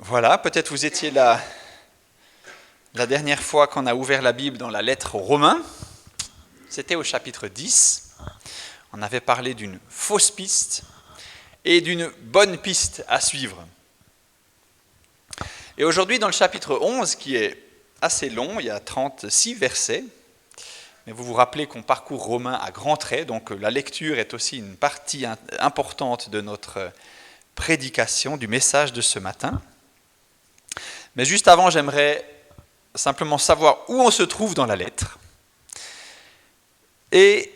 Voilà, peut-être vous étiez là la dernière fois qu'on a ouvert la Bible dans la lettre aux Romains. C'était au chapitre 10. On avait parlé d'une fausse piste et d'une bonne piste à suivre. Et aujourd'hui, dans le chapitre 11, qui est assez long, il y a 36 versets, mais vous vous rappelez qu'on parcourt Romains à grands traits, donc la lecture est aussi une partie importante de notre prédication, du message de ce matin. Mais juste avant, j'aimerais simplement savoir où on se trouve dans la lettre. Et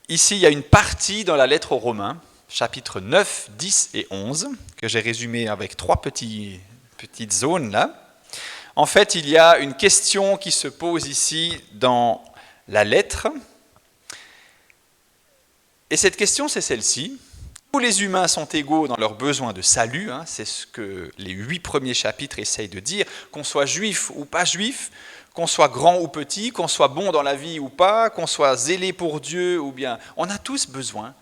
ici, il y a une partie dans la lettre aux Romains, chapitres 9, 10 et 11, que j'ai résumé avec trois petites zones là. En fait, il y a une question qui se pose ici dans la lettre. Et cette question, c'est celle-ci. Tous les humains sont égaux dans leurs besoins de salut, c'est ce que les 8 premiers chapitres essayent de dire, qu'on soit juif ou pas juif, qu'on soit grand ou petit, qu'on soit bon dans la vie ou pas, qu'on soit zélé pour Dieu ou bien... On a tous besoin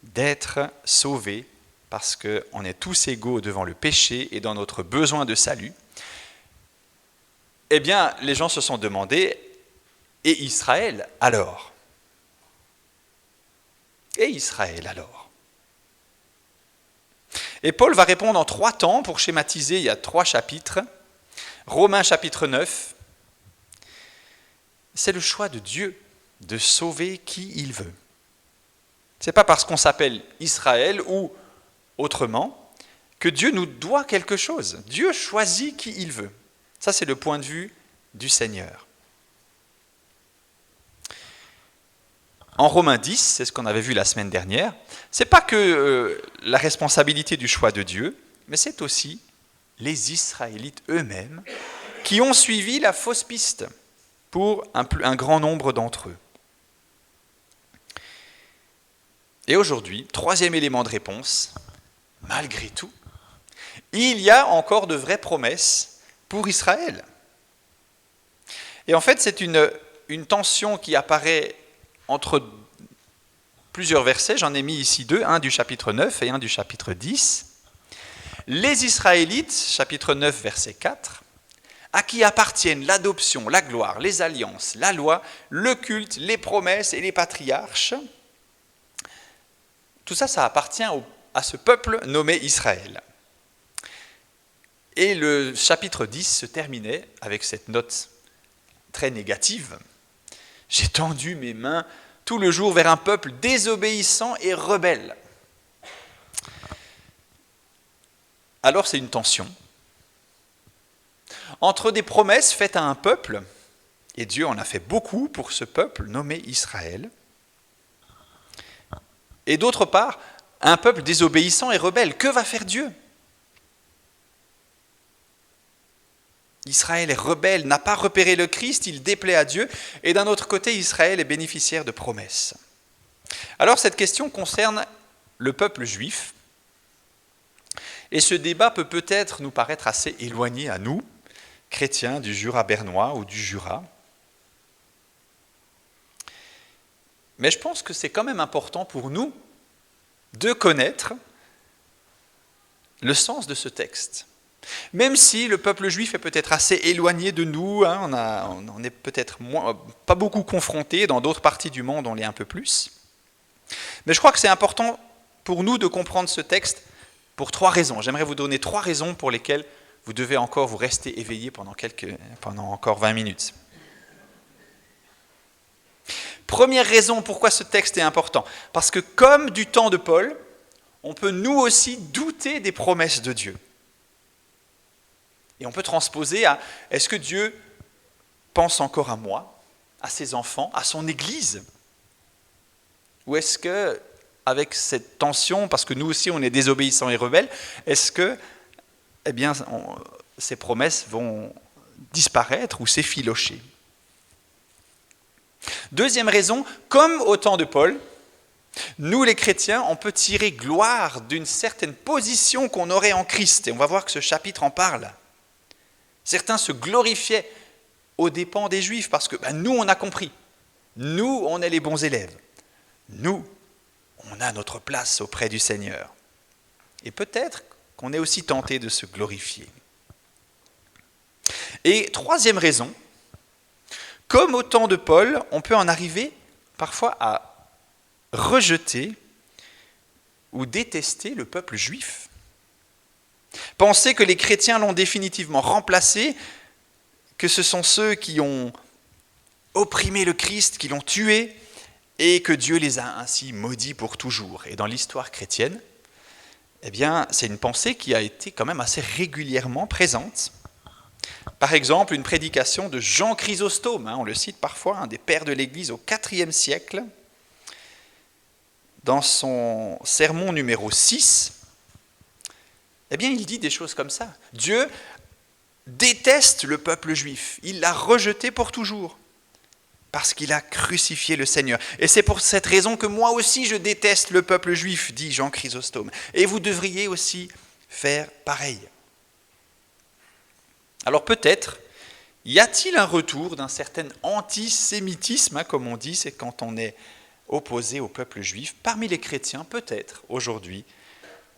d'être sauvés parce qu'on est tous égaux devant le péché et dans notre besoin de salut. Eh bien, les gens se sont demandé, et Israël alors ? Et Israël alors ? Et Paul va répondre en 3 temps, pour schématiser, il y a 3 chapitres. Romains chapitre 9, c'est le choix de Dieu de sauver qui il veut. Ce n'est pas parce qu'on s'appelle Israël ou autrement que Dieu nous doit quelque chose. Dieu choisit qui il veut. Ça, c'est le point de vue du Seigneur. En Romains 10, c'est ce qu'on avait vu la semaine dernière, ce n'est pas que la responsabilité du choix de Dieu, mais c'est aussi les Israélites eux-mêmes qui ont suivi la fausse piste pour un grand nombre d'entre eux. Et aujourd'hui, 3e élément de réponse, malgré tout, il y a encore de vraies promesses pour Israël. Et en fait, c'est une tension qui apparaît entre plusieurs versets, j'en ai mis ici 2, un du chapitre 9 et un du chapitre 10. Les Israélites, chapitre 9, verset 4, à qui appartiennent l'adoption, la gloire, les alliances, la loi, le culte, les promesses et les patriarches. Tout ça, ça appartient à ce peuple nommé Israël. Et le chapitre 10 se terminait avec cette note très négative. J'ai tendu mes mains tout le jour vers un peuple désobéissant et rebelle. Alors c'est une tension entre des promesses faites à un peuple, et Dieu en a fait beaucoup pour ce peuple nommé Israël, et d'autre part, un peuple désobéissant et rebelle. Que va faire Dieu ? Israël est rebelle, n'a pas repéré le Christ, il déplaît à Dieu, et d'un autre côté, Israël est bénéficiaire de promesses. Alors cette question concerne le peuple juif, et ce débat peut peut-être nous paraître assez éloigné à nous, chrétiens du Jura bernois ou du Jura. Mais je pense que c'est quand même important pour nous de connaître le sens de ce texte. Même si le peuple juif est peut-être assez éloigné de nous, on est peut-être pas beaucoup confronté, dans d'autres parties du monde on l'est un peu plus. Mais je crois que c'est important pour nous de comprendre ce texte pour 3 raisons. J'aimerais vous donner 3 raisons pour lesquelles vous devez encore vous rester éveillé pendant encore 20 minutes. Première raison pourquoi ce texte est important, parce que comme du temps de Paul, on peut nous aussi douter des promesses de Dieu. Et on peut transposer à, est-ce que Dieu pense encore à moi, à ses enfants, à son Église ? Ou est-ce que, avec cette tension, parce que nous aussi on est désobéissants et rebelles, est-ce que ces promesses vont disparaître ou s'effilocher ? Deuxième raison, comme au temps de Paul, nous les chrétiens, on peut tirer gloire d'une certaine position qu'on aurait en Christ. Et on va voir que ce chapitre en parle. Certains se glorifiaient aux dépens des Juifs parce que nous, on a compris. Nous, on est les bons élèves. Nous, on a notre place auprès du Seigneur. Et peut-être qu'on est aussi tenté de se glorifier. Et troisième raison, comme au temps de Paul, on peut en arriver parfois à rejeter ou détester le peuple juif. Penser que les chrétiens l'ont définitivement remplacé, que ce sont ceux qui ont opprimé le Christ, qui l'ont tué, et que Dieu les a ainsi maudits pour toujours. Et dans l'histoire chrétienne, eh bien, c'est une pensée qui a été quand même assez régulièrement présente. Par exemple, une prédication de Jean Chrysostome, on le cite parfois, un des pères de l'Église au IVe siècle, dans son sermon numéro 6, eh bien, il dit des choses comme ça. Dieu déteste le peuple juif, il l'a rejeté pour toujours, parce qu'il a crucifié le Seigneur. Et c'est pour cette raison que moi aussi je déteste le peuple juif, dit Jean Chrysostome. Et vous devriez aussi faire pareil. Alors peut-être, y a-t-il un retour d'un certain antisémitisme, comme on dit, c'est quand on est opposé au peuple juif, parmi les chrétiens, peut-être aujourd'hui,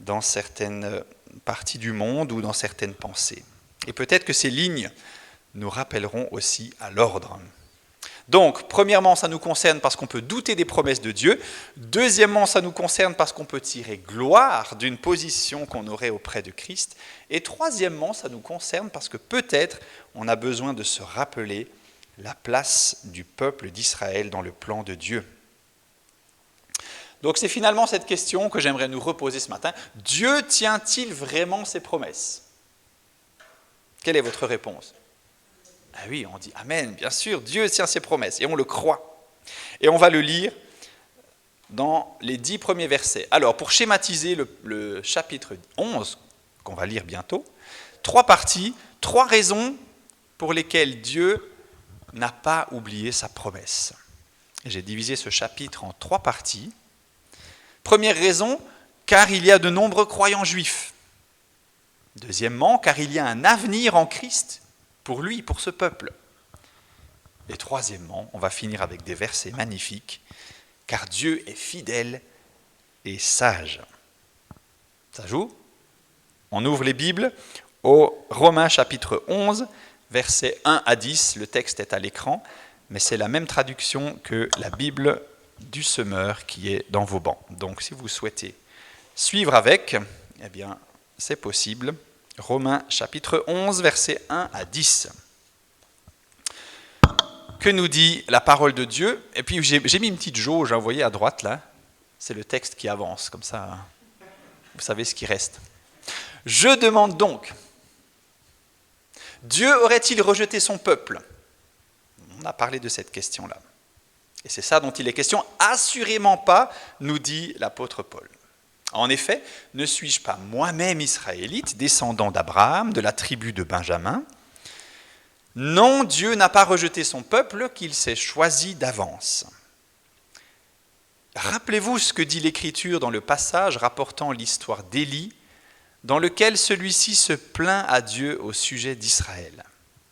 dans certaines parties du monde ou dans certaines pensées. Et peut-être que ces lignes nous rappelleront aussi à l'ordre. Donc, premièrement, ça nous concerne parce qu'on peut douter des promesses de Dieu. Deuxièmement, ça nous concerne parce qu'on peut tirer gloire d'une position qu'on aurait auprès de Christ. Et troisièmement, ça nous concerne parce que peut-être on a besoin de se rappeler la place du peuple d'Israël dans le plan de Dieu. Donc c'est finalement cette question que j'aimerais nous reposer ce matin. Dieu tient-il vraiment ses promesses ? Quelle est votre réponse ? Ah oui, on dit Amen, bien sûr, Dieu tient ses promesses et on le croit. Et on va le lire dans les 10 premiers versets. Alors, pour schématiser le chapitre 11, qu'on va lire bientôt, 3 parties, 3 raisons pour lesquelles Dieu n'a pas oublié sa promesse. J'ai divisé ce chapitre en 3 parties. Première raison, car il y a de nombreux croyants juifs. Deuxièmement, car il y a un avenir en Christ pour lui, pour ce peuple. Et troisièmement, on va finir avec des versets magnifiques, car Dieu est fidèle et sage. Ça joue ? On ouvre les Bibles au Romains chapitre 11, versets 1 à 10. Le texte est à l'écran, mais c'est la même traduction que la Bible du semeur qui est dans vos bancs. Donc si vous souhaitez suivre avec, eh bien c'est possible. Romains chapitre 11, versets 1 à 10. Que nous dit la parole de Dieu ? Et puis j'ai mis une petite jauge, vous voyez à droite là, c'est le texte qui avance, comme ça vous savez ce qui reste. Je demande donc, Dieu aurait-il rejeté son peuple ? On a parlé de cette question-là. Et c'est ça dont il est question. Assurément pas, nous dit l'apôtre Paul. En effet, ne suis-je pas moi-même israélite, descendant d'Abraham, de la tribu de Benjamin ? Non, Dieu n'a pas rejeté son peuple qu'il s'est choisi d'avance. Rappelez-vous ce que dit l'Écriture dans le passage rapportant l'histoire d'Élie, dans lequel celui-ci se plaint à Dieu au sujet d'Israël.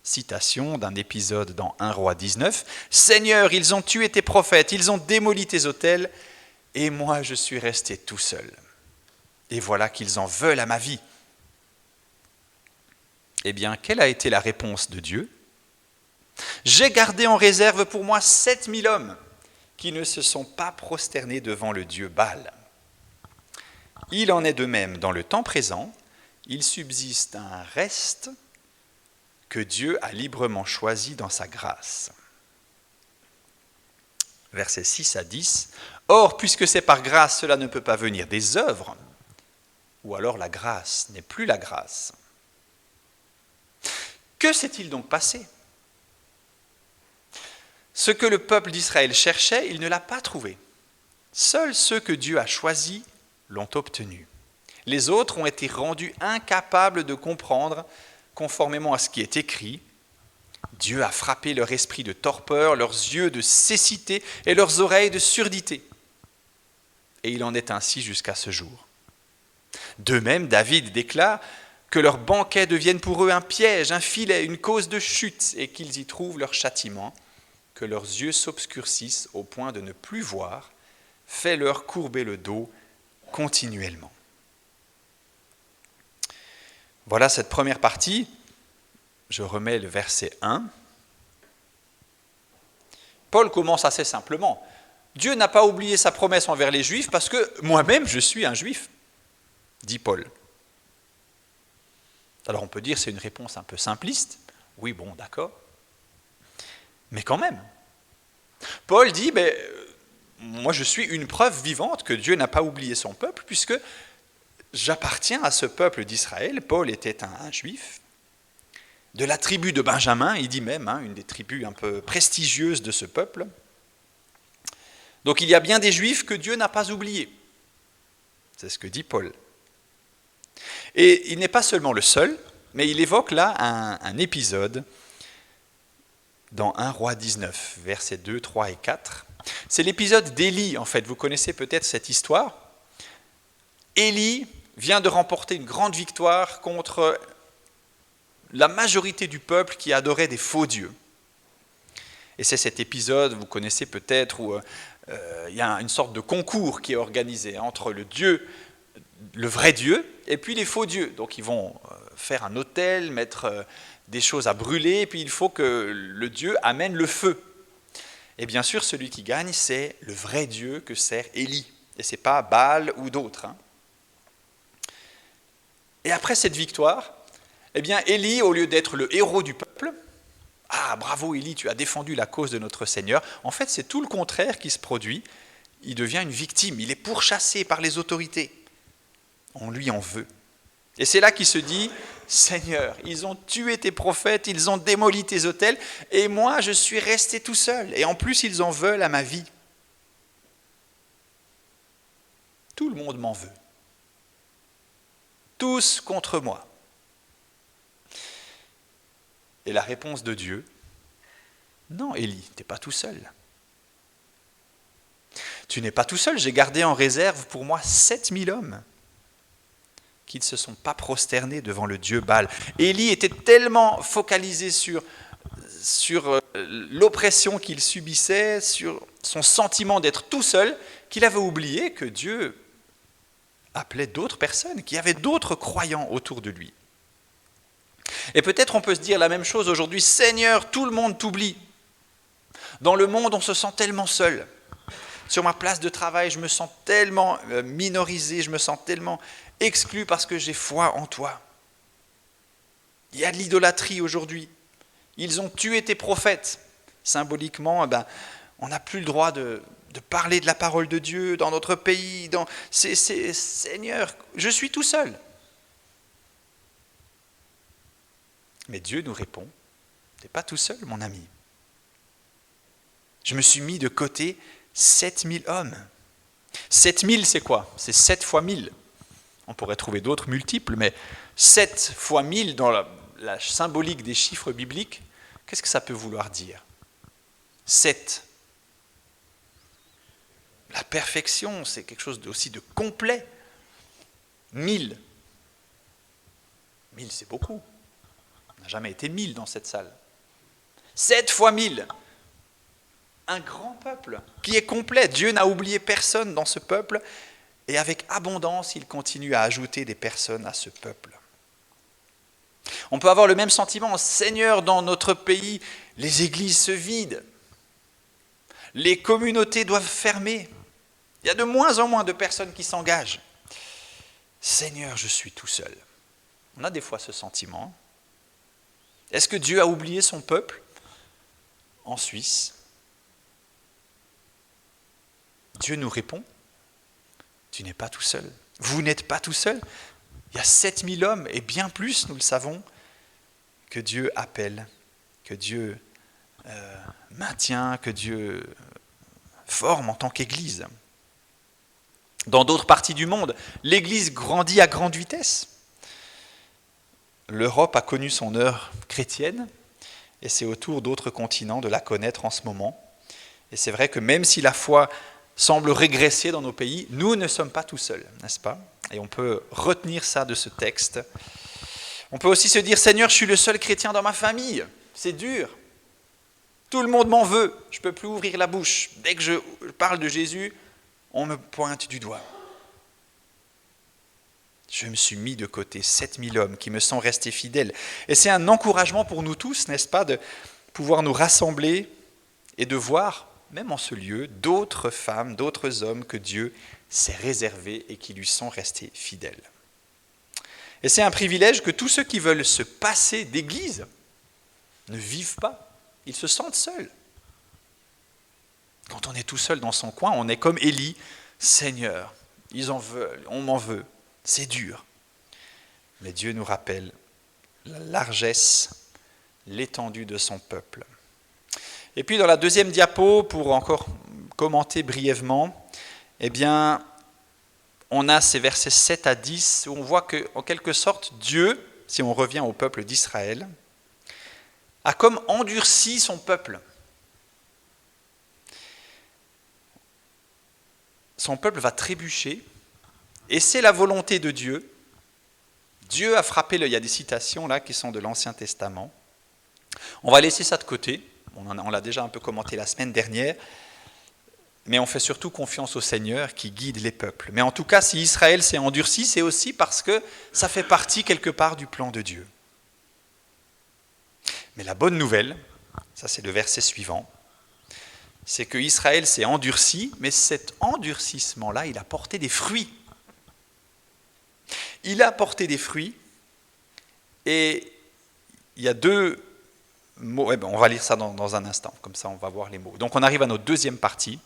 Citation d'un épisode dans 1 Roi 19. « Seigneur, ils ont tué tes prophètes, ils ont démoli tes autels, et moi je suis resté tout seul. Et voilà qu'ils en veulent à ma vie. » Eh bien, quelle a été la réponse de Dieu ? « J'ai gardé en réserve pour moi 7000 hommes qui ne se sont pas prosternés devant le Dieu Baal. » Il en est de même dans le temps présent, il subsiste un reste que Dieu a librement choisi dans sa grâce. Versets 6 à 10. « Or, puisque c'est par grâce, cela ne peut pas venir des œuvres, ou alors la grâce n'est plus la grâce. » Que s'est-il donc passé ? Ce que le peuple d'Israël cherchait, il ne l'a pas trouvé. Seuls ceux que Dieu a choisis l'ont obtenu. Les autres ont été rendus incapables de comprendre, conformément à ce qui est écrit. Dieu a frappé leur esprit de torpeur, leurs yeux de cécité et leurs oreilles de surdité. Et il en est ainsi jusqu'à ce jour. De même, David déclare que leurs banquets deviennent pour eux un piège, un filet, une cause de chute, et qu'ils y trouvent leur châtiment, que leurs yeux s'obscurcissent au point de ne plus voir, fais-leur courber le dos continuellement. Voilà cette première partie. je remets le verset 1. Paul commence assez simplement. Dieu n'a pas oublié sa promesse envers les Juifs parce que moi-même je suis un Juif, dit Paul. Alors on peut dire que c'est une réponse un peu simpliste. Oui, bon, d'accord. Mais quand même. Paul dit, moi je suis une preuve vivante que Dieu n'a pas oublié son peuple puisque j'appartiens à ce peuple d'Israël. Paul était un Juif. De la tribu de Benjamin, il dit même, une des tribus un peu prestigieuses de ce peuple. Donc il y a bien des Juifs que Dieu n'a pas oubliés. C'est ce que dit Paul. Et il n'est pas seulement le seul, mais il évoque là un épisode dans 1 Roi 19, versets 2, 3 et 4. C'est l'épisode d'Élie, en fait. Vous connaissez peut-être cette histoire. Élie vient de remporter une grande victoire contre la majorité du peuple qui adorait des faux dieux. Et c'est cet épisode, vous connaissez peut-être, où il y a une sorte de concours qui est organisé entre le vrai Dieu, et puis les faux dieux. Donc ils vont faire un autel, mettre des choses à brûler, et puis il faut que le Dieu amène le feu. Et bien sûr, celui qui gagne, c'est le vrai Dieu que sert Élie. Et ce n'est pas Baal ou d'autres. Et après cette victoire, eh bien Élie, au lieu d'être le héros du peuple, « Ah, bravo Élie, tu as défendu la cause de notre Seigneur », en fait, c'est tout le contraire qui se produit. Il devient une victime, il est pourchassé par les autorités. On lui en veut. Et c'est là qu'il se dit, « Seigneur, ils ont tué tes prophètes, ils ont démoli tes autels, et moi, je suis resté tout seul. Et en plus, ils en veulent à ma vie. » Tout le monde m'en veut. Tous contre moi. Et la réponse de Dieu, « Non, Élie, tu n'es pas tout seul. Tu n'es pas tout seul, j'ai gardé en réserve pour moi 7000 hommes qui ne se sont pas prosternés devant le Dieu Baal. » Élie était tellement focalisé sur l'oppression qu'il subissait, sur son sentiment d'être tout seul, qu'il avait oublié que Dieu appelait d'autres personnes, qu'il y avait d'autres croyants autour de lui. Et peut-être on peut se dire la même chose aujourd'hui, « Seigneur, tout le monde t'oublie. Dans le monde, on se sent tellement seul. Sur ma place de travail, je me sens tellement minorisé, je me sens tellement exclu parce que j'ai foi en toi. Il y a de l'idolâtrie aujourd'hui. Ils ont tué tes prophètes. » Symboliquement, on n'a plus le droit de parler de la parole de Dieu dans notre pays. Seigneur, je suis tout seul. Mais Dieu nous répond, tu n'es pas tout seul, mon ami. Je me suis mis de côté 7000 hommes. 7000, c'est quoi? C'est 7 fois 1000. On pourrait trouver d'autres multiples, mais 7 fois 1000 dans la symbolique des chiffres bibliques, qu'est-ce que ça peut vouloir dire? 7. La perfection, c'est quelque chose aussi de complet. 1000. 1000, c'est beaucoup. On n'a jamais été 1000 dans cette salle. 7 fois 1000. Un grand peuple qui est complet. Dieu n'a oublié personne dans ce peuple et avec abondance, il continue à ajouter des personnes à ce peuple. On peut avoir le même sentiment. Seigneur, dans notre pays, les églises se vident. Les communautés doivent fermer. Il y a de moins en moins de personnes qui s'engagent. Seigneur, je suis tout seul. On a des fois ce sentiment. Est-ce que Dieu a oublié son peuple en Suisse? Dieu nous répond, tu n'es pas tout seul. Vous n'êtes pas tout seul. Il y a 7000 hommes et bien plus, nous le savons, que Dieu appelle, que Dieu maintient, que Dieu forme en tant qu'Église. Dans d'autres parties du monde, l'Église grandit à grande vitesse. L'Europe a connu son heure chrétienne et c'est au tour d'autres continents de la connaître en ce moment. Et c'est vrai que même si la foi semble régresser dans nos pays, nous ne sommes pas tout seuls, n'est-ce pas? Et on peut retenir ça de ce texte. On peut aussi se dire, Seigneur, je suis le seul chrétien dans ma famille. C'est dur. Tout le monde m'en veut. Je ne peux plus ouvrir la bouche. Dès que je parle de Jésus, on me pointe du doigt. Je me suis mis de côté 7000 hommes qui me sont restés fidèles. Et c'est un encouragement pour nous tous, n'est-ce pas, de pouvoir nous rassembler et de voir, même en ce lieu, d'autres femmes, d'autres hommes que Dieu s'est réservés et qui lui sont restés fidèles. Et c'est un privilège que tous ceux qui veulent se passer d'église ne vivent pas. Ils se sentent seuls. Quand on est tout seul dans son coin, on est comme Élie, Seigneur, ils en veulent, on m'en veut. C'est dur. Mais Dieu nous rappelle la largesse, l'étendue de son peuple. Et puis dans la deuxième diapo, pour encore commenter brièvement, eh bien, on a ces versets 7 à 10 où on voit qu'en quelque sorte, Dieu, si on revient au peuple d'Israël, a comme endurci son peuple. Son peuple va trébucher. Et c'est la volonté de Dieu. Dieu a frappé l'œil. Il y a des citations là qui sont de l'Ancien Testament. On va laisser ça de côté. On l'a déjà un peu commenté la semaine dernière. Mais on fait surtout confiance au Seigneur qui guide les peuples. Mais en tout cas, si Israël s'est endurci, c'est aussi parce que ça fait partie quelque part du plan de Dieu. Mais la bonne nouvelle, ça c'est le verset suivant, c'est que Israël s'est endurci, mais cet endurcissement-là, il a porté des fruits. Il a porté des fruits, et il y a deux mots, on va lire ça dans un instant, comme ça on va voir les mots. Donc on arrive à notre deuxième partie,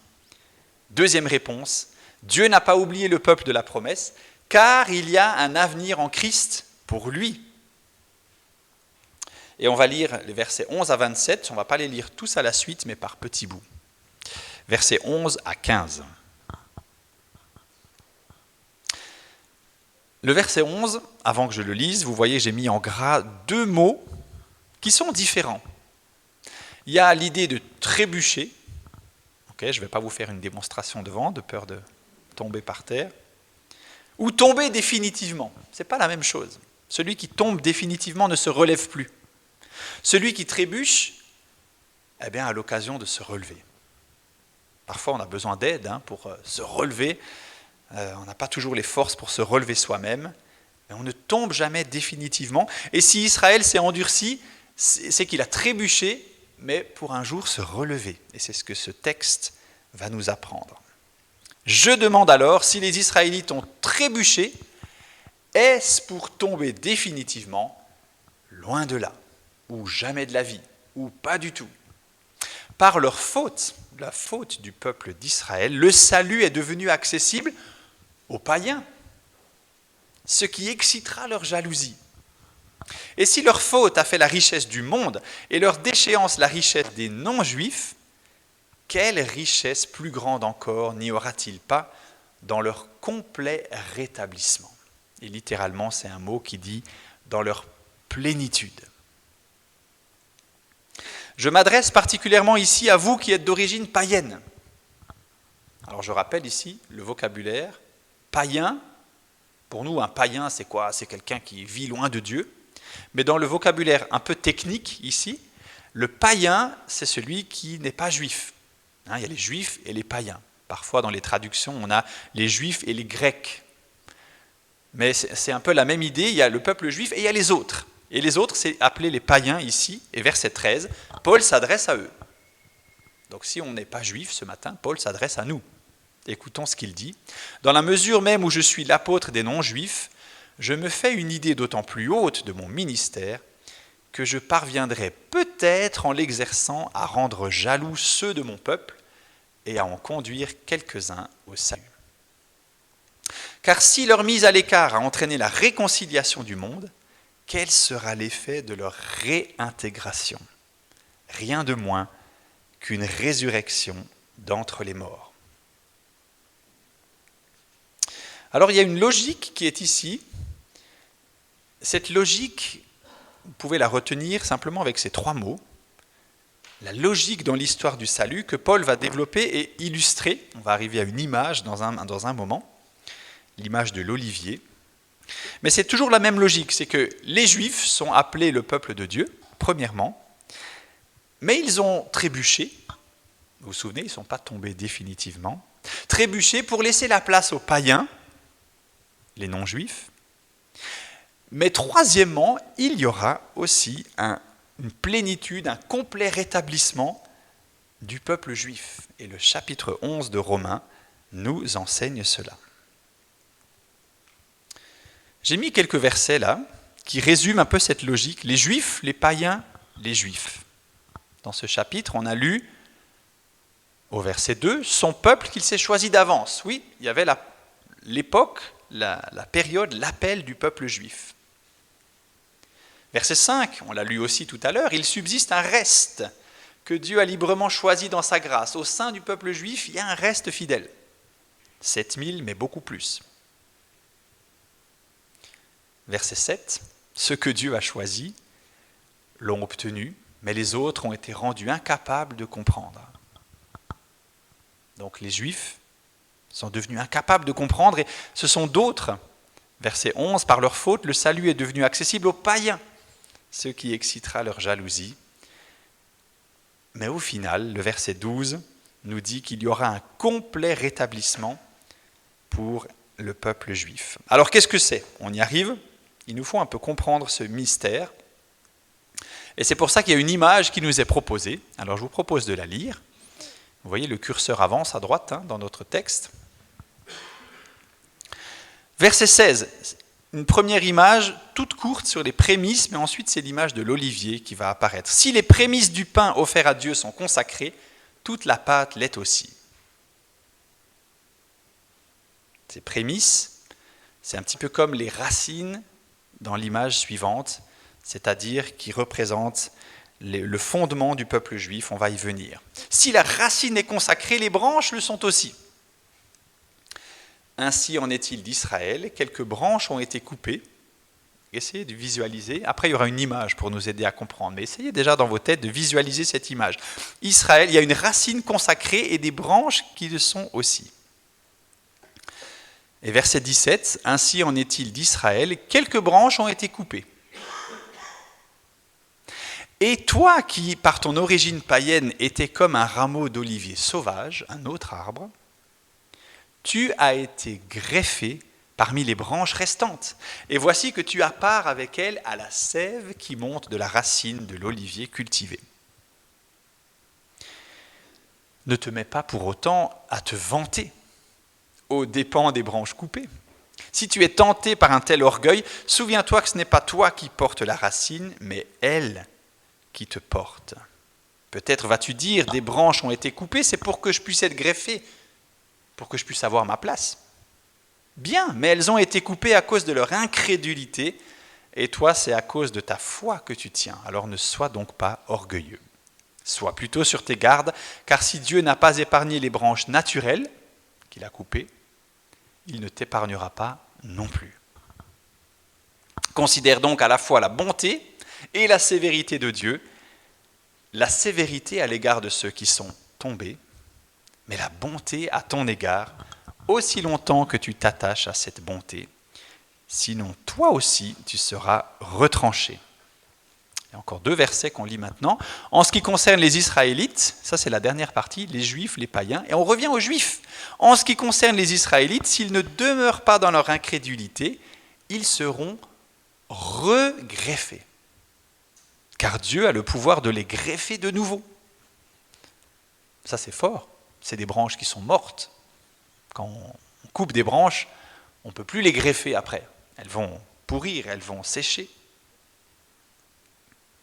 deuxième réponse, Dieu n'a pas oublié le peuple de la promesse, car il y a un avenir en Christ pour lui. Et on va lire les versets 11 à 27, on ne va pas les lire tous à la suite, mais par petits bouts. Versets 11 à 15. Le verset 11, avant que je le lise, vous voyez, j'ai mis en gras deux mots qui sont différents. Il y a l'idée de trébucher. Je ne vais pas vous faire une démonstration devant, de peur de tomber par terre. Ou tomber définitivement. Ce n'est pas la même chose. Celui qui tombe définitivement ne se relève plus. Celui qui trébuche, a l'occasion de se relever. Parfois, on a besoin d'aide pour se relever. On n'a pas toujours les forces pour se relever soi-même, mais on ne tombe jamais définitivement. Et si Israël s'est endurci, c'est qu'il a trébuché, mais pour un jour se relever. Et c'est ce que ce texte va nous apprendre. Je demande alors, si les Israélites ont trébuché, est-ce pour tomber définitivement loin de là, ou jamais de la vie, ou pas du tout? Par leur faute, la faute du peuple d'Israël, le salut est devenu accessible aux païens, ce qui excitera leur jalousie. Et si leur faute a fait la richesse du monde et leur déchéance la richesse des non-juifs, quelle richesse plus grande encore n'y aura-t-il pas dans leur complet rétablissement? Et littéralement, c'est un mot qui dit dans leur plénitude. Je m'adresse particulièrement ici à vous qui êtes d'origine païenne. Alors je rappelle ici le vocabulaire. Païen, pour nous, un païen, c'est quoi? C'est quelqu'un qui vit loin de Dieu. Mais dans le vocabulaire un peu technique ici, le païen, c'est celui qui n'est pas juif. Il y a les juifs et les païens. Parfois, dans les traductions, on a les juifs et les grecs. Mais c'est un peu la même idée. Il y a le peuple juif et il y a les autres. Et les autres, c'est appelé les païens ici. Et verset 13, Paul s'adresse à eux. Donc si on n'est pas juif ce matin, Paul s'adresse à nous. Écoutons ce qu'il dit. « Dans la mesure même où je suis l'apôtre des non-juifs, je me fais une idée d'autant plus haute de mon ministère que je parviendrai peut-être en l'exerçant à rendre jaloux ceux de mon peuple et à en conduire quelques-uns au salut. Car si leur mise à l'écart a entraîné la réconciliation du monde, quel sera l'effet de leur réintégration? Rien de moins qu'une résurrection d'entre les morts. » Alors il y a une logique qui est ici. Cette logique, vous pouvez la retenir simplement avec ces trois mots. La logique dans l'histoire du salut que Paul va développer et illustrer. On va arriver à une image dans un moment, l'image de l'olivier. Mais c'est toujours la même logique, c'est que les Juifs sont appelés le peuple de Dieu, premièrement, mais ils ont trébuché. Vous vous souvenez, ils ne sont pas tombés définitivement. Trébuché pour laisser la place aux païens, les non-juifs, Mais troisièmement, il y aura aussi une plénitude, un complet rétablissement du peuple juif. Et le chapitre 11 de Romains nous enseigne cela. J'ai mis quelques versets là qui résument un peu cette logique. Les juifs, les païens, les juifs. Dans ce chapitre, on a lu au verset 2, son peuple qu'il s'est choisi d'avance. Oui, il y avait l'époque, la période, l'appel du peuple juif. Verset 5, on l'a lu aussi tout à l'heure, il subsiste un reste que Dieu a librement choisi dans sa grâce. Au sein du peuple juif, il y a un reste fidèle. 7000, mais beaucoup plus. Verset 7, ceux que Dieu a choisis l'ont obtenu, mais les autres ont été rendus incapables de comprendre. Donc les Juifs sont devenus incapables de comprendre et ce sont d'autres. Verset 11, par leur faute, le salut est devenu accessible aux païens, ce qui excitera leur jalousie. Mais au final, le verset 12 nous dit qu'il y aura un complet rétablissement pour le peuple juif. Alors qu'est-ce que c'est ? On y arrive. Il nous faut un peu comprendre ce mystère. Et c'est pour ça qu'il y a une image qui nous est proposée. Alors je vous propose de la lire. Vous voyez, le curseur avance à droite dans notre texte. Verset 16, une première image toute courte sur les prémices, mais ensuite c'est l'image de l'olivier qui va apparaître. Si les prémices du pain offert à Dieu sont consacrées, toute la pâte l'est aussi. Ces prémices, c'est un petit peu comme les racines dans l'image suivante, c'est-à-dire qui représentent le fondement du peuple juif, on va y venir. Si la racine est consacrée, les branches le sont aussi. Ainsi en est-il d'Israël, quelques branches ont été coupées. Essayez de visualiser. Après, il y aura une image pour nous aider à comprendre. Mais essayez déjà dans vos têtes de visualiser cette image. Israël, il y a une racine consacrée et des branches qui le sont aussi. Et verset 17, ainsi en est-il d'Israël, quelques branches ont été coupées. Et toi qui, par ton origine païenne, étais comme un rameau d'olivier sauvage, un autre arbre, tu as été greffé parmi les branches restantes. Et voici que tu as part avec elles à la sève qui monte de la racine de l'olivier cultivé. Ne te mets pas pour autant à te vanter aux dépens des branches coupées. Si tu es tenté par un tel orgueil, souviens-toi que ce n'est pas toi qui portes la racine, mais elle qui te porte. Peut-être vas-tu dire, des branches ont été coupées, c'est pour que je puisse être greffé, pour que je puisse avoir ma place. Bien, mais elles ont été coupées à cause de leur incrédulité, et toi, c'est à cause de ta foi que tu tiens. Alors ne sois donc pas orgueilleux. Sois plutôt sur tes gardes, car si Dieu n'a pas épargné les branches naturelles qu'il a coupées, il ne t'épargnera pas non plus. Considère donc à la fois la bonté et la sévérité de Dieu, la sévérité à l'égard de ceux qui sont tombés, mais la bonté à ton égard, aussi longtemps que tu t'attaches à cette bonté. Sinon, toi aussi, tu seras retranché. Il y a encore 2 versets qu'on lit maintenant. En ce qui concerne les Israélites, ça c'est la dernière partie, les Juifs, les païens, et on revient aux Juifs. En ce qui concerne les Israélites, s'ils ne demeurent pas dans leur incrédulité, ils seront regreffés. Car Dieu a le pouvoir de les greffer de nouveau. Ça c'est fort, c'est des branches qui sont mortes. Quand on coupe des branches, on ne peut plus les greffer après. Elles vont pourrir, elles vont sécher.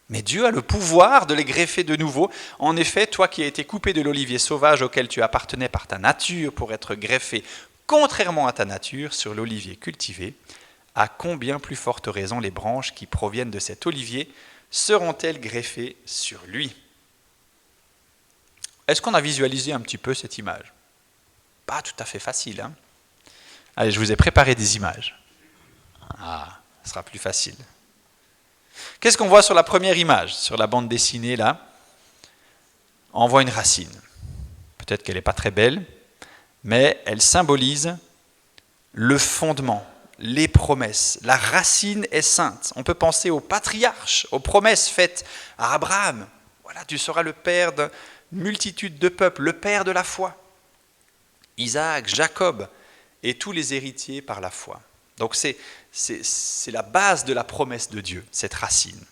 Mais Dieu a le pouvoir de les greffer de nouveau. En effet, toi qui as été coupé de l'olivier sauvage auquel tu appartenais par ta nature pour être greffé, contrairement à ta nature, sur l'olivier cultivé, à combien plus forte raison les branches qui proviennent de cet olivier seront-elles greffées sur lui ? Est-ce qu'on a visualisé un petit peu cette image ? Pas tout à fait facile. Allez, je vous ai préparé des images. Ce sera plus facile. Qu'est-ce qu'on voit sur la première image, sur la bande dessinée là ? On voit une racine. Peut-être qu'elle n'est pas très belle, mais elle symbolise le fondement, les promesses. La racine est sainte. On peut penser aux patriarches, aux promesses faites à Abraham. Voilà, tu seras le père d'une multitude de peuples, le père de la foi. Isaac, Jacob et tous les héritiers par la foi. Donc c'est c'est la base de la promesse de Dieu, cette racine.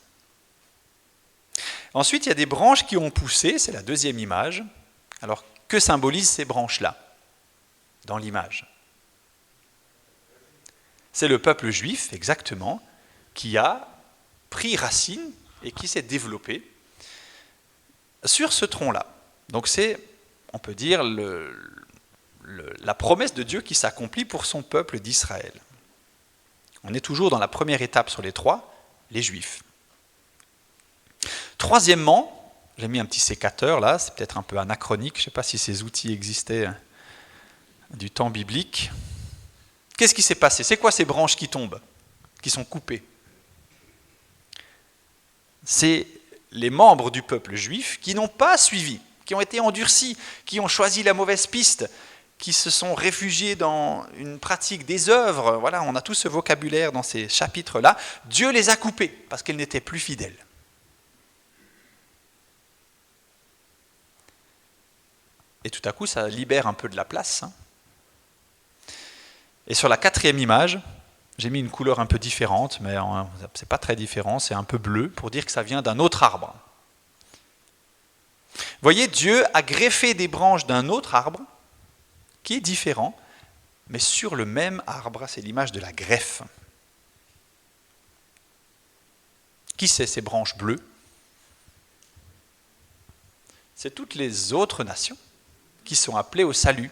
Ensuite, il y a des branches qui ont poussé, c'est la deuxième image. Alors, que symbolisent ces branches-là dans l'image? C'est le peuple juif, exactement, qui a pris racine et qui s'est développé sur ce tronc-là. Donc c'est, on peut dire, la promesse de Dieu qui s'accomplit pour son peuple d'Israël. On est toujours dans la première étape sur les trois, les Juifs. Troisièmement, j'ai mis un petit sécateur là, c'est peut-être un peu anachronique, je ne sais pas si ces outils existaient du temps biblique. Qu'est-ce qui s'est passé? C'est quoi ces branches qui tombent, qui sont coupées? C'est les membres du peuple juif qui n'ont pas suivi, qui ont été endurcis, qui ont choisi la mauvaise piste, qui se sont réfugiés dans une pratique des œuvres. Voilà, on a tout ce vocabulaire dans ces chapitres-là. Dieu les a coupés parce qu'ils n'étaient plus fidèles. Et tout à coup, ça libère un peu de la place. Et sur la quatrième image, j'ai mis une couleur un peu différente, mais c'est pas très différent, c'est un peu bleu, pour dire que ça vient d'un autre arbre. Vous voyez, Dieu a greffé des branches d'un autre arbre, qui est différent, mais sur le même arbre, c'est l'image de la greffe. Qui c'est ces branches bleues? C'est toutes les autres nations qui sont appelées au salut.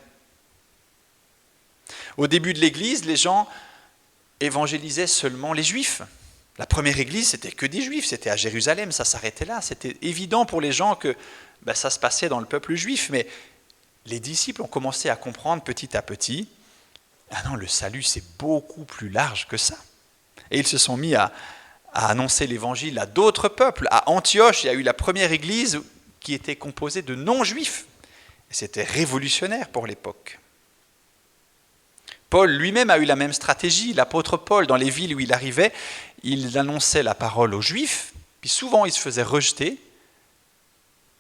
Au début de l'Église, les gens évangélisaient seulement les Juifs. La première Église, c'était que des Juifs, c'était à Jérusalem, ça s'arrêtait là. C'était évident pour les gens que ça se passait dans le peuple juif, mais les disciples ont commencé à comprendre petit à petit, ah non, le salut, c'est beaucoup plus large que ça. Et ils se sont mis à annoncer l'Évangile à d'autres peuples. À Antioche, il y a eu la première Église qui était composée de non-juifs. Et c'était révolutionnaire pour l'époque. Paul lui-même a eu la même stratégie. L'apôtre Paul, dans les villes où il arrivait, il annonçait la parole aux Juifs, puis souvent il se faisait rejeter.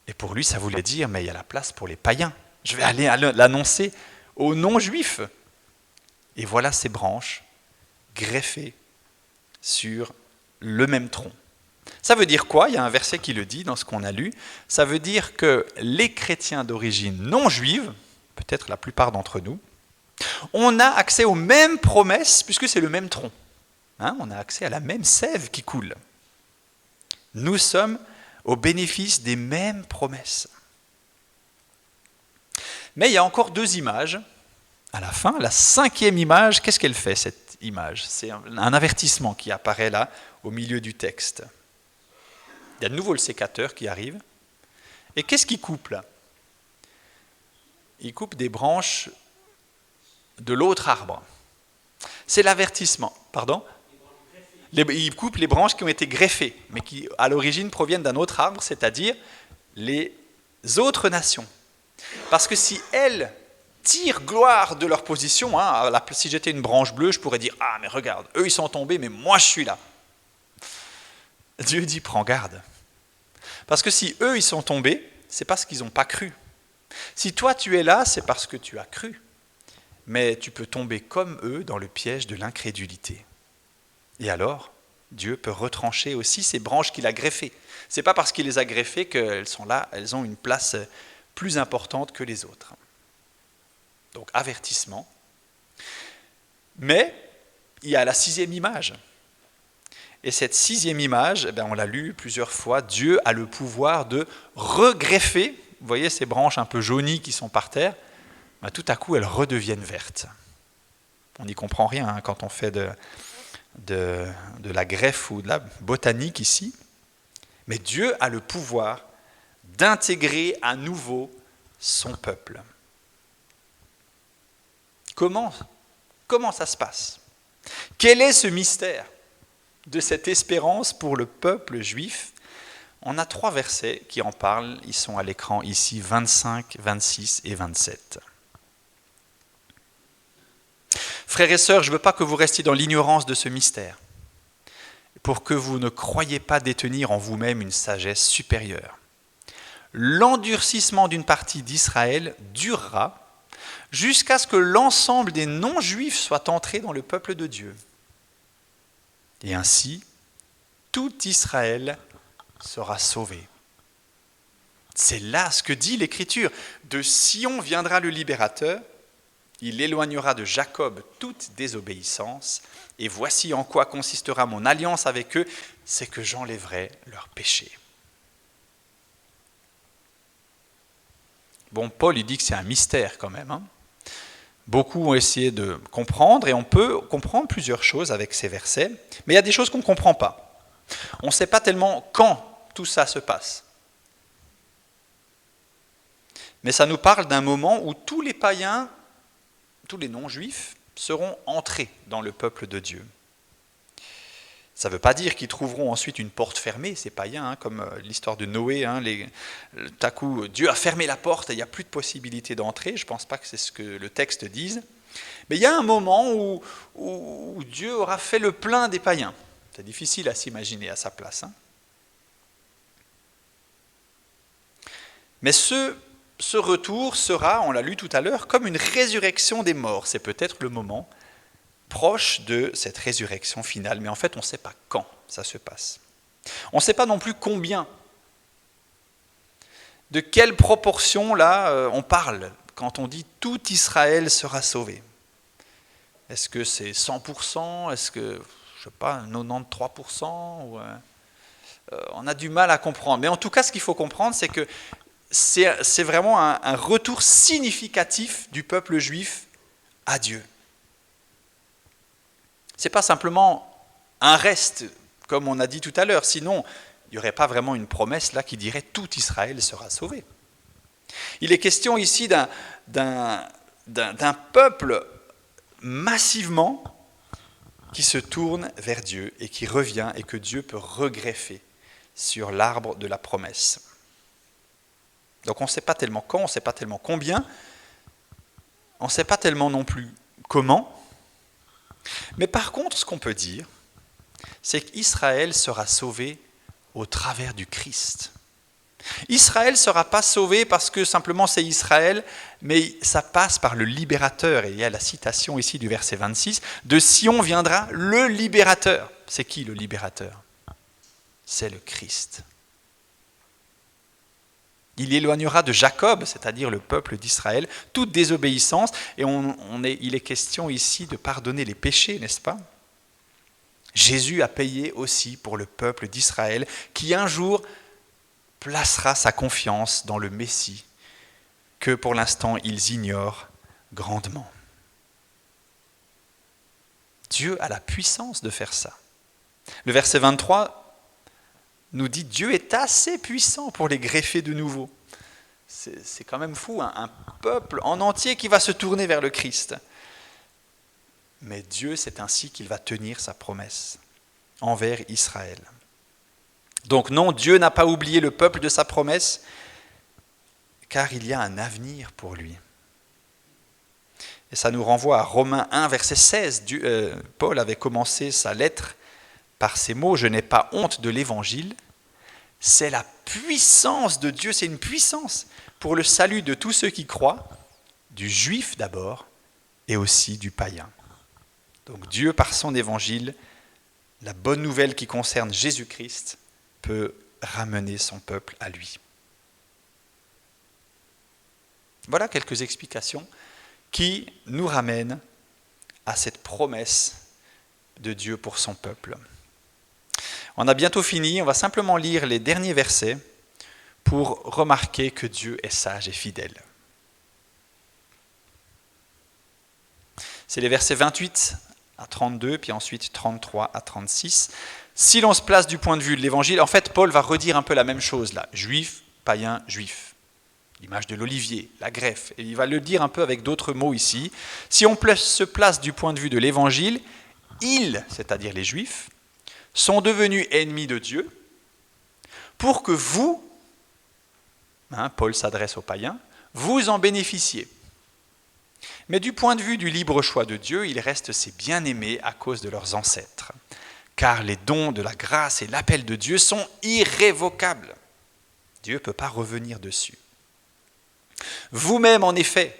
Et pour lui, ça voulait dire, mais il y a la place pour les païens. Je vais aller l'annoncer aux non-Juifs. Et voilà ces branches greffées sur le même tronc. Ça veut dire quoi? Il y a un verset qui le dit dans ce qu'on a lu. Ça veut dire que les chrétiens d'origine non juive, peut-être la plupart d'entre nous, on a accès aux mêmes promesses, puisque c'est le même tronc. On a accès à la même sève qui coule. Nous sommes au bénéfice des mêmes promesses. Mais il y a encore deux images. À la fin, la cinquième image, qu'est-ce qu'elle fait, cette image? C'est un avertissement qui apparaît là, au milieu du texte. Il y a de nouveau le sécateur qui arrive. Et qu'est-ce qu'il coupe là? Il coupe des branches de l'autre arbre. C'est l'avertissement. Pardon? Il coupe les branches qui ont été greffées, mais qui à l'origine proviennent d'un autre arbre, c'est-à-dire les autres nations. Parce que si elles tirent gloire de leur position, si j'étais une branche bleue, je pourrais dire « Ah, mais regarde, eux ils sont tombés, mais moi je suis là ». Dieu dit « Prends garde ». Parce que si eux ils sont tombés, c'est parce qu'ils n'ont pas cru. Si toi tu es là, c'est parce que tu as cru. Mais tu peux tomber comme eux dans le piège de l'incrédulité. Et alors, Dieu peut retrancher aussi ces branches qu'il a greffées. Ce n'est pas parce qu'il les a greffées qu'elles sont là, elles ont une place plus importante que les autres. Donc, avertissement. Mais, il y a la sixième image. Et cette sixième image, on l'a lu plusieurs fois, Dieu a le pouvoir de regreffer, vous voyez ces branches un peu jaunies qui sont par terre, tout à coup elles redeviennent vertes. On n'y comprend rien quand on fait de la greffe ou de la botanique ici. Mais Dieu a le pouvoir d'intégrer à nouveau son peuple. Comment ça se passe? Quel est ce mystère de cette espérance pour le peuple juif? On a 3 versets qui en parlent. Ils sont à l'écran ici, 25, 26 et 27. Frères et sœurs, je ne veux pas que vous restiez dans l'ignorance de ce mystère, pour que vous ne croyiez pas détenir en vous-même une sagesse supérieure. L'endurcissement d'une partie d'Israël durera jusqu'à ce que l'ensemble des non-juifs soient entrés dans le peuple de Dieu. Et ainsi, tout Israël sera sauvé. C'est là ce que dit l'Écriture. De Sion viendra le libérateur, il éloignera de Jacob toute désobéissance, et voici en quoi consistera mon alliance avec eux, c'est que j'enlèverai leurs péchés. Bon, Paul, il dit que c'est un mystère quand même. Beaucoup ont essayé de comprendre, et on peut comprendre plusieurs choses avec ces versets, mais il y a des choses qu'on ne comprend pas. On ne sait pas tellement quand tout ça se passe. Mais ça nous parle d'un moment où tous les païens, tous les non-juifs, seront entrés dans le peuple de Dieu. Ça ne veut pas dire qu'ils trouveront ensuite une porte fermée, ces païens, comme l'histoire de Noé. Tout à coup, Dieu a fermé la porte et il n'y a plus de possibilité d'entrer. Je ne pense pas que c'est ce que le texte dise. Mais il y a un moment où Dieu aura fait le plein des païens. C'est difficile à s'imaginer à sa place. Mais ce retour sera, on l'a lu tout à l'heure, comme une résurrection des morts. C'est peut-être le moment proche de cette résurrection finale, mais en fait on ne sait pas quand ça se passe. On ne sait pas non plus combien, de quelle proportion là on parle quand on dit tout Israël sera sauvé. Est-ce que c'est 100%? Est-ce que, je ne sais pas, 93% on a du mal à comprendre. Mais en tout cas, ce qu'il faut comprendre, c'est que c'est vraiment un retour significatif du peuple juif à Dieu. Ce n'est pas simplement un reste, comme on a dit tout à l'heure, sinon il n'y aurait pas vraiment une promesse là qui dirait « tout Israël sera sauvé ». Il est question ici d'un peuple massivement qui se tourne vers Dieu et qui revient et que Dieu peut regreffer sur l'arbre de la promesse. Donc on ne sait pas tellement quand, on ne sait pas tellement combien, on ne sait pas tellement non plus comment. Mais par contre, ce qu'on peut dire, c'est qu'Israël sera sauvé au travers du Christ. Israël ne sera pas sauvé parce que simplement c'est Israël, mais ça passe par le libérateur. Et il y a la citation ici du verset 26, « De Sion viendra le libérateur ». C'est qui le libérateur? C'est le Christ. Il éloignera de Jacob, c'est-à-dire le peuple d'Israël, toute désobéissance. Et il est question ici de pardonner les péchés, n'est-ce pas? Jésus a payé aussi pour le peuple d'Israël qui un jour placera sa confiance dans le Messie que pour l'instant ils ignorent grandement. Dieu a la puissance de faire ça. Le verset 23 nous dit « Dieu est assez puissant pour les greffer de nouveau ». C'est quand même fou, un peuple en entier qui va se tourner vers le Christ. Mais Dieu, c'est ainsi qu'il va tenir sa promesse envers Israël. Donc non, Dieu n'a pas oublié le peuple de sa promesse, car il y a un avenir pour lui. Et ça nous renvoie à Romains 1, verset 16. Paul avait commencé sa lettre par ces mots, « Je n'ai pas honte de l'évangile ». C'est la puissance de Dieu, c'est une puissance pour le salut de tous ceux qui croient, du juif d'abord et aussi du païen. Donc Dieu, par son évangile, la bonne nouvelle qui concerne Jésus-Christ, peut ramener son peuple à lui. Voilà quelques explications qui nous ramènent à cette promesse de Dieu pour son peuple. On a bientôt fini, on va simplement lire les derniers versets pour remarquer que Dieu est sage et fidèle. C'est les versets 28 à 32, puis ensuite 33 à 36. Si l'on se place du point de vue de l'évangile, en fait, Paul va redire un peu la même chose là. Juif, païen, juif. L'image de l'olivier, la greffe. Et il va le dire un peu avec d'autres mots ici. Si on se place du point de vue de l'évangile, ils, c'est-à-dire les juifs, sont devenus ennemis de Dieu pour que vous, Paul s'adresse aux païens, vous en bénéficiez. Mais du point de vue du libre choix de Dieu, ils restent ses bien-aimés à cause de leurs ancêtres. Car les dons de la grâce et l'appel de Dieu sont irrévocables. Dieu ne peut pas revenir dessus. Vous-même, en effet,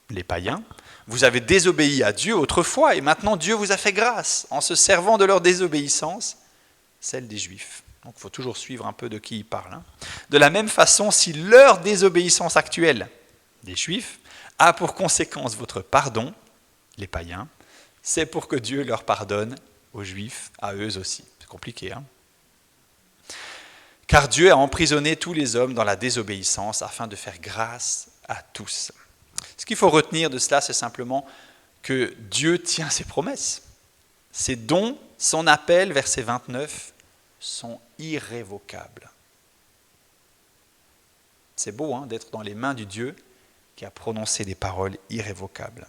les païens, Vous avez désobéi à Dieu autrefois et maintenant Dieu vous a fait grâce en se servant de leur désobéissance, celle des Juifs. Donc il faut toujours suivre un peu de qui il parle. De la même façon, si leur désobéissance actuelle des Juifs a pour conséquence votre pardon, les païens, c'est pour que Dieu leur pardonne aux Juifs, à eux aussi. C'est compliqué, hein ? Car Dieu a emprisonné tous les hommes dans la désobéissance afin de faire grâce à tous. Ce qu'il faut retenir de cela, c'est simplement que Dieu tient ses promesses. Ses dons, son appel, verset 29, sont irrévocables. C'est beau d'être dans les mains du Dieu qui a prononcé des paroles irrévocables.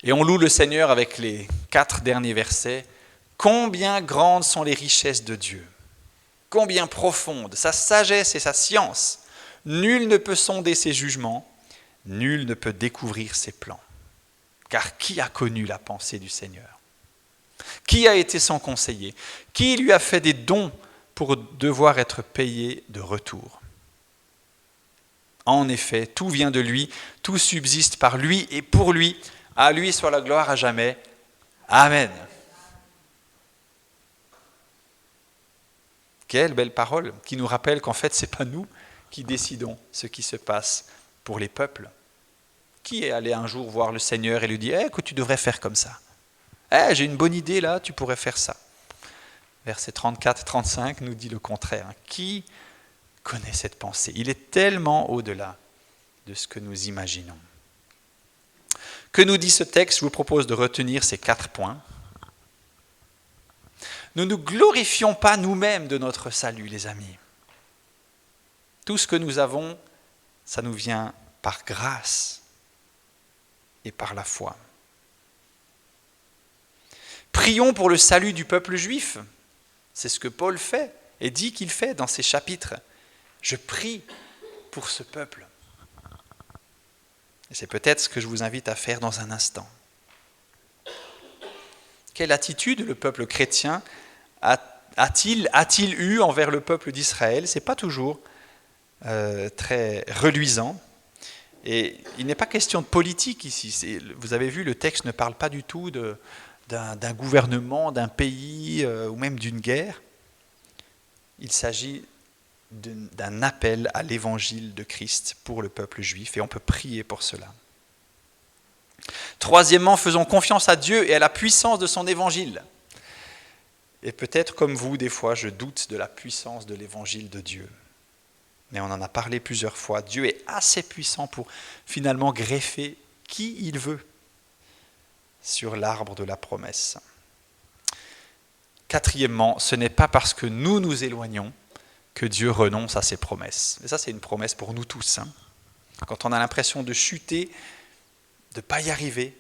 Et on loue le Seigneur avec les 4 derniers versets. Combien grandes sont les richesses de Dieu, combien profonde sa sagesse et sa science. Nul ne peut sonder ses jugements, nul ne peut découvrir ses plans. Car qui a connu la pensée du Seigneur ? Qui a été son conseiller ? Qui lui a fait des dons pour devoir être payé de retour ? En effet, tout vient de lui, tout subsiste par lui et pour lui. À lui soit la gloire à jamais. Amen. Quelle belle parole qui nous rappelle qu'en fait, ce n'est pas nous qui décidons ce qui se passe pour les peuples. Qui est allé un jour voir le Seigneur et lui dire que tu devrais faire comme ça ? J'ai une bonne idée là, tu pourrais faire ça. Verset 34-35 nous dit le contraire. Qui connaît cette pensée ? Il est tellement au-delà de ce que nous imaginons. Que nous dit ce texte ? Je vous propose de retenir ces 4 points. Ne nous glorifions pas nous-mêmes de notre salut, les amis. Tout ce que nous avons, ça nous vient par grâce et par la foi. Prions pour le salut du peuple juif. C'est ce que Paul fait et dit qu'il fait dans ces chapitres. Je prie pour ce peuple. Et c'est peut-être ce que je vous invite à faire dans un instant. Quelle attitude le peuple chrétien a-t-il eu envers le peuple d'Israël ? Ce n'est pas toujours très reluisant. Et il n'est pas question de politique ici. Vous avez vu, le texte ne parle pas du tout d'un gouvernement, d'un pays ou même d'une guerre. Il s'agit d'un appel à l'évangile de Christ pour le peuple juif et on peut prier pour cela. Troisièmement, faisons confiance à Dieu et à la puissance de son évangile. Et peut-être comme vous, des fois, je doute de la puissance de l'évangile de Dieu. Mais on en a parlé plusieurs fois. Dieu est assez puissant pour finalement greffer qui il veut sur l'arbre de la promesse. Quatrièmement, ce n'est pas parce que nous nous éloignons que Dieu renonce à ses promesses. Et ça, c'est une promesse pour nous tous. Quand on a l'impression de chuter, de ne pas y arriver,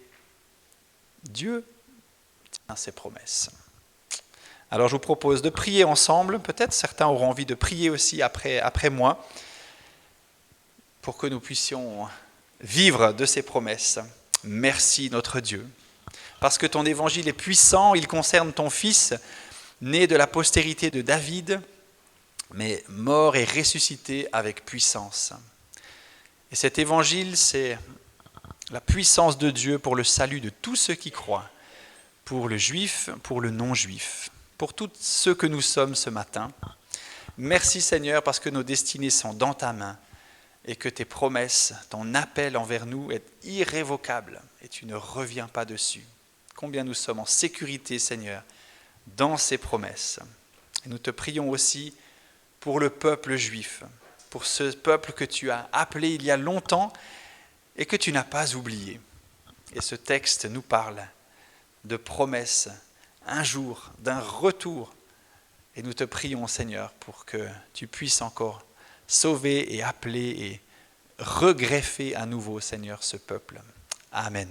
Dieu tient ses promesses. Alors je vous propose de prier ensemble. Peut-être certains auront envie de prier aussi après moi pour que nous puissions vivre de ces promesses. Merci notre Dieu, parce que ton évangile est puissant, il concerne ton Fils, né de la postérité de David, mais mort et ressuscité avec puissance. Et cet évangile, c'est la puissance de Dieu pour le salut de tous ceux qui croient, pour le juif, pour le non-juif, pour tous ceux que nous sommes ce matin. Merci Seigneur, parce que nos destinées sont dans ta main et que tes promesses, ton appel envers nous est irrévocable et tu ne reviens pas dessus. Combien nous sommes en sécurité, Seigneur, dans ces promesses. Et nous te prions aussi pour le peuple juif, pour ce peuple que tu as appelé il y a longtemps et que tu n'as pas oublié. Et ce texte nous parle de promesses, un jour, d'un retour. Et nous te prions, Seigneur, pour que tu puisses encore sauver et appeler et regreffer à nouveau, Seigneur, ce peuple. Amen.